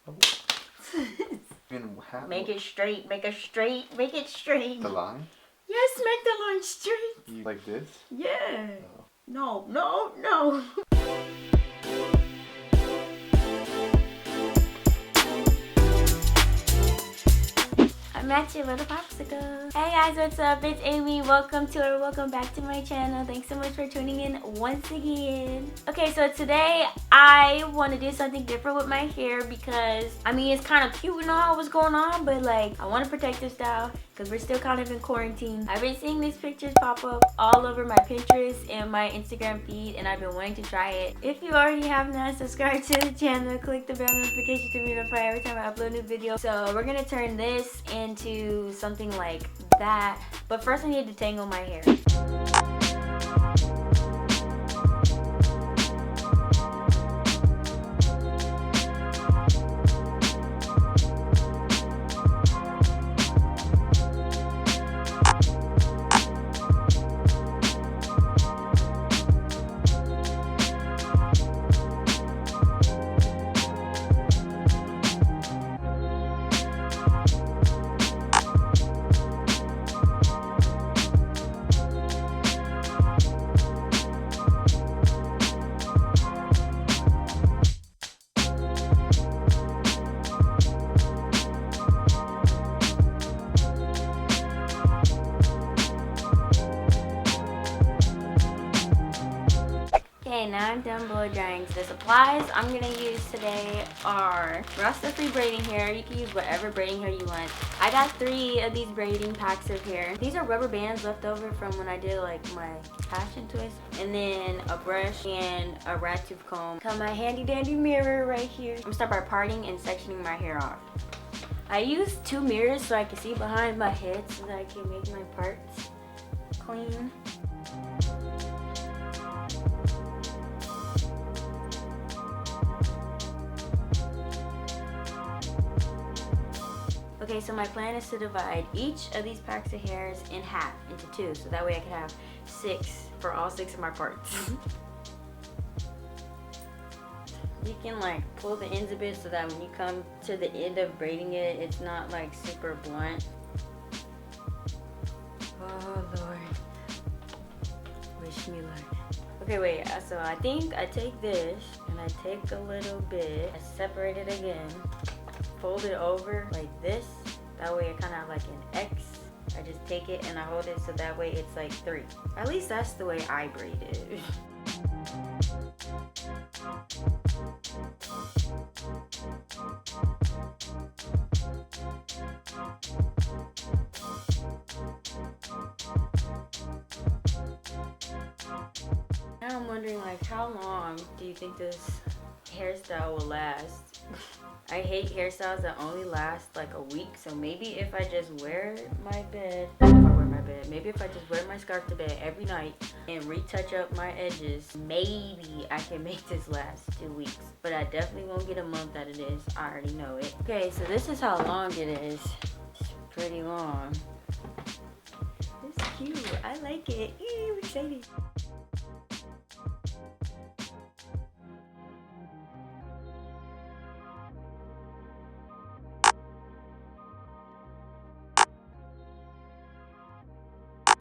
Make it straight, make it straight, make it straight. The line? Yes, make the line straight. You like this? Yeah. Oh. No. I'm at your little popsicle. Hey guys, what's up? It's Amy. Welcome back to my channel. Thanks so much for tuning in once again. Okay, so today I want to do something different with my hair because, I mean, it's kind of cute and all what's going on, but like, I want to protect this style because we're still kind of in quarantine. I've been seeing these pictures pop up all over my Pinterest and my Instagram feed, and I've been wanting to try it. If you already have not subscribed to the channel, click the bell notification to be notified every time I upload a new video. So we're gonna turn this into something like that. But first I need to detangle my hair. Okay, now I'm done blow drying. So the supplies I'm gonna use today are rust-free braiding hair. You can use whatever braiding hair you want. I got 3 of these braiding packs of hair. These are rubber bands left over from when I did like my passion twist. And then a brush and a rat tooth comb. Got my handy dandy mirror right here. I'm gonna start by parting and sectioning my hair off. I use 2 mirrors so I can see behind my head so that I can make my parts clean. Okay, so my plan is to divide each of these packs of hairs in half, into 2, so that way I can have 6 for all 6 of my parts. You can like pull the ends a bit so that when you come to the end of braiding it, it's not like super blunt. Oh Lord, wish me luck. Okay, wait, so I think I take this and I take a little bit, I separate it again. Fold it over like this. That way I kind of have like an X. I just take it and I hold it so that way it's like 3. At least that's the way I braid it. Now I'm wondering, like, how long do you think this hairstyle will last? I hate hairstyles that only last like a week, so maybe if I just wear my bed, maybe if I just wear my scarf to bed every night and retouch up my edges, maybe I can make this last 2 weeks. But I definitely won't get a month out of this, I already know it. Okay, so this is how long it is. It's pretty long. It's cute, I like it. Ew, I'm excited.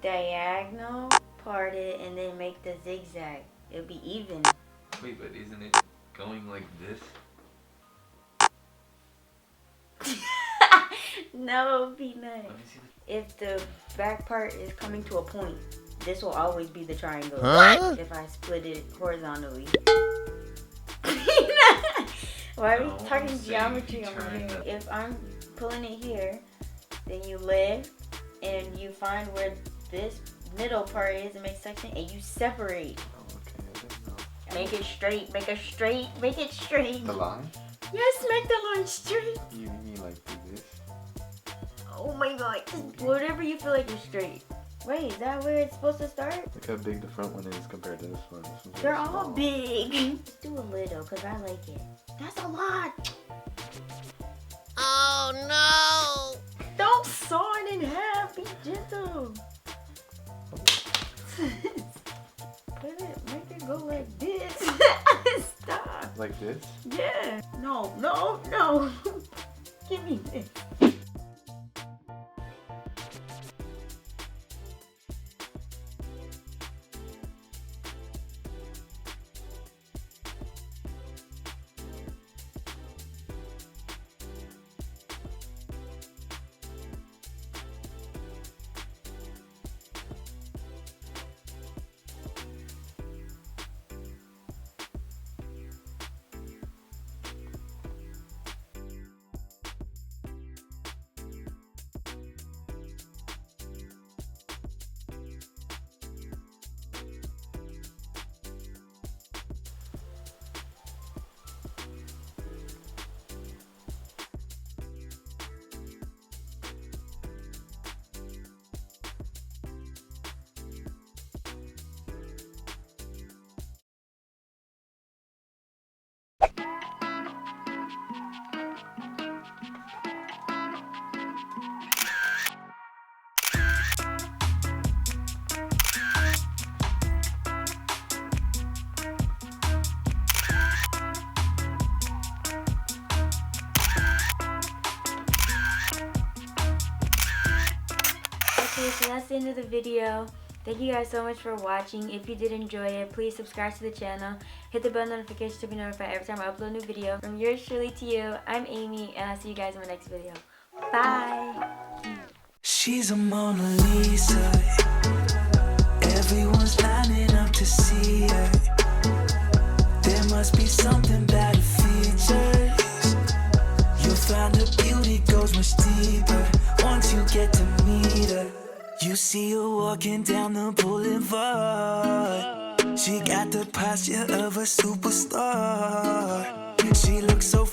Diagonal, part it, and then make the zigzag. It'll be even. Wait, but isn't it going like this? No, Peanut. Let me see If the back part is coming to a point, this will always be the triangle. Huh? If I split it horizontally. Why are we talking geometry over here? If I'm pulling it here, then you lift and you find where this middle part is and make section and you separate. Oh, okay, I didn't know. Make it straight, make it straight, make it straight. The line? Yes, make the line straight. You mean like do this? Oh my god, just whatever you feel like you're straight. Wait, is that where it's supposed to start? Look how big the front one is compared to this one. This one's They're really all small. big. Just do a little, cause I like it. That's a lot. Oh no! Don't saw it in half, be gentle. Put it, make it go like this. Stop. Like this? Yeah. No. Give me this. Okay, so that's the end of the video. Thank you guys so much for watching. If you did enjoy it, please subscribe to the channel. Hit the bell notification to be notified every time I upload a new video. From yours truly to you, I'm Amy, and I'll see you guys in my next video. Bye! She's a Mona Lisa. Everyone's lining up to see her. There must be something about her features. You'll find her beauty goes much deeper once you get to meet her. You see her walking down the boulevard. She got the posture of a superstar. She looks so